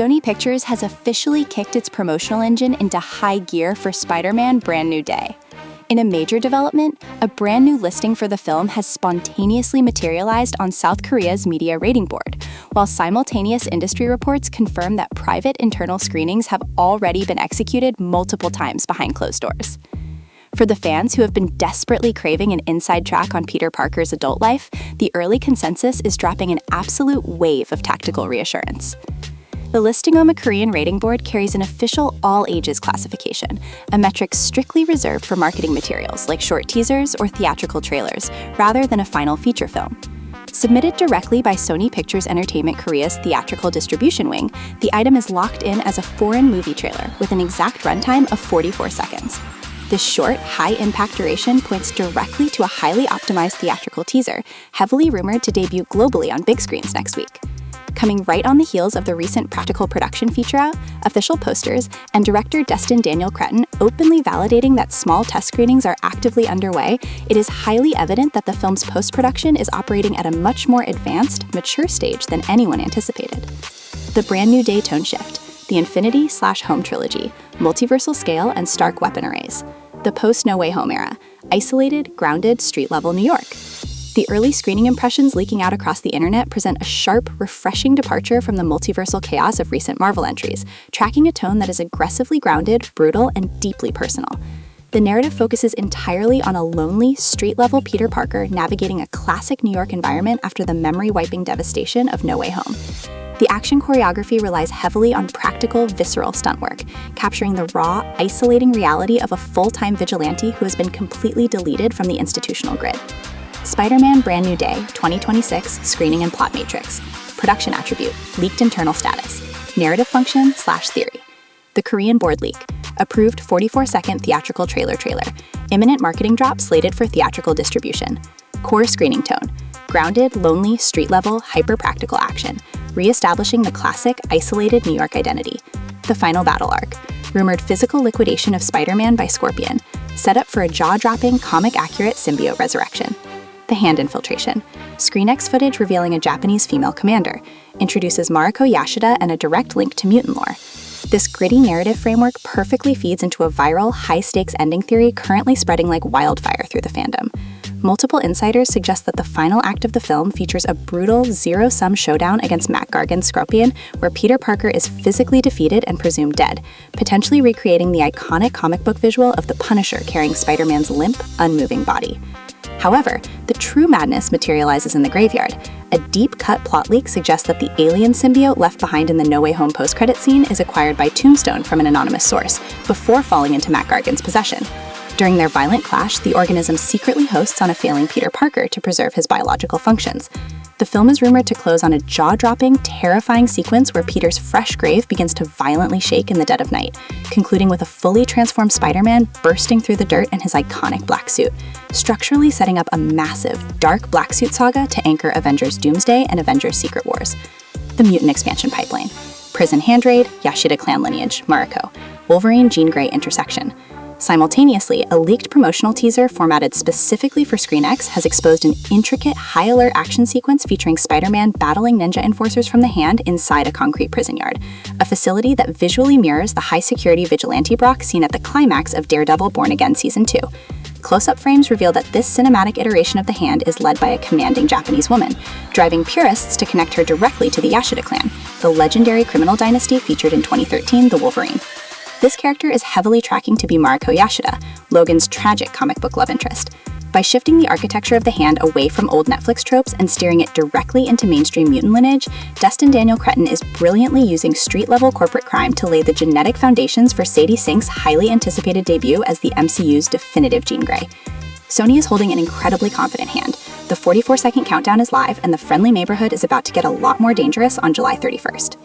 Sony Pictures has officially kicked its promotional engine into high gear for Spider-Man Brand New Day. In a major development, a brand new listing for the film has spontaneously materialized on South Korea's media rating board, while simultaneous industry reports confirm that private internal screenings have already been executed multiple times behind closed doors. For the fans who have been desperately craving an inside track on Peter Parker's adult life, the early consensus is dropping an absolute wave of tactical reassurance. The listing on the Korean rating board carries an official all-ages classification, a metric strictly reserved for marketing materials like short teasers or theatrical trailers, rather than a final feature film. Submitted directly by Sony Pictures Entertainment Korea's theatrical distribution wing, the item is locked in as a foreign movie trailer with an exact runtime of 44 seconds. This short, high-impact duration points directly to a highly optimized theatrical teaser, heavily rumored to debut globally on big screens next week. Coming right on the heels of the recent practical production feature out, official posters, and director Destin Daniel Cretton openly validating that small test screenings are actively underway, it is highly evident that the film's post-production is operating at a much more advanced, mature stage than anyone anticipated. The Brand New Day tone shift, the Infinity/Home trilogy, multiversal scale, and stark weapon arrays. The post-No Way Home era, isolated, grounded, street-level New York. The early screening impressions leaking out across the internet present a sharp, refreshing departure from the multiversal chaos of recent Marvel entries, tracking a tone that is aggressively grounded, brutal, and deeply personal. The narrative focuses entirely on a lonely, street-level Peter Parker navigating a classic New York environment after the memory-wiping devastation of No Way Home. The action choreography relies heavily on practical, visceral stunt work, capturing the raw, isolating reality of a full-time vigilante who has been completely deleted from the institutional grid. Spider-Man Brand New Day 2026 Screening and Plot Matrix. Production attribute, leaked internal status. Narrative function/theory. The Korean board leak. Approved 44-second theatrical trailer. Imminent marketing drop slated for theatrical distribution. Core screening tone. Grounded, lonely, street-level, hyper-practical action. Re-establishing the classic, isolated New York identity. The final battle arc. Rumored physical liquidation of Spider-Man by Scorpion. Set up for a jaw-dropping, comic-accurate symbiote resurrection. The hand infiltration. ScreenX footage revealing a Japanese female commander. Introduces Mariko Yashida and a direct link to mutant lore. This gritty narrative framework perfectly feeds into a viral, high-stakes ending theory currently spreading like wildfire through the fandom. Multiple insiders suggest that the final act of the film features a brutal, zero-sum showdown against Gargan's Scorpion, where Peter Parker is physically defeated and presumed dead, potentially recreating the iconic comic book visual of the Punisher carrying Spider-Man's limp, unmoving body. However, the true madness materializes in the graveyard. A deep-cut plot leak suggests that the alien symbiote left behind in the No Way Home post-credit scene is acquired by Tombstone from an anonymous source, before falling into Gargan's possession. During their violent clash, the organism secretly hosts on a failing Peter Parker to preserve his biological functions. The film is rumored to close on a jaw-dropping, terrifying sequence where Peter's fresh grave begins to violently shake in the dead of night, concluding with a fully transformed Spider-Man bursting through the dirt in his iconic black suit, structurally setting up a massive, dark black suit saga to anchor Avengers Doomsday and Avengers Secret Wars. The mutant expansion pipeline. Prison hand raid, Yashida clan lineage, Mariko. Wolverine-Jean Grey intersection. Simultaneously, a leaked promotional teaser formatted specifically for ScreenX has exposed an intricate, high-alert action sequence featuring Spider-Man battling ninja enforcers from the hand inside a concrete prison yard, a facility that visually mirrors the high-security vigilante Brock seen at the climax of Daredevil Born Again Season 2. Close-up frames reveal that this cinematic iteration of the hand is led by a commanding Japanese woman, driving purists to connect her directly to the Yashida clan, the legendary criminal dynasty featured in 2013 The Wolverine. This character is heavily tracking to be Mariko Yashida, Logan's tragic comic book love interest. By shifting the architecture of the hand away from old Netflix tropes and steering it directly into mainstream mutant lineage, Destin Daniel Cretton is brilliantly using street-level corporate crime to lay the genetic foundations for Sadie Sink's highly anticipated debut as the MCU's definitive Jean Grey. Sony is holding an incredibly confident hand. The 44-second countdown is live, and the friendly neighborhood is about to get a lot more dangerous on July 31st.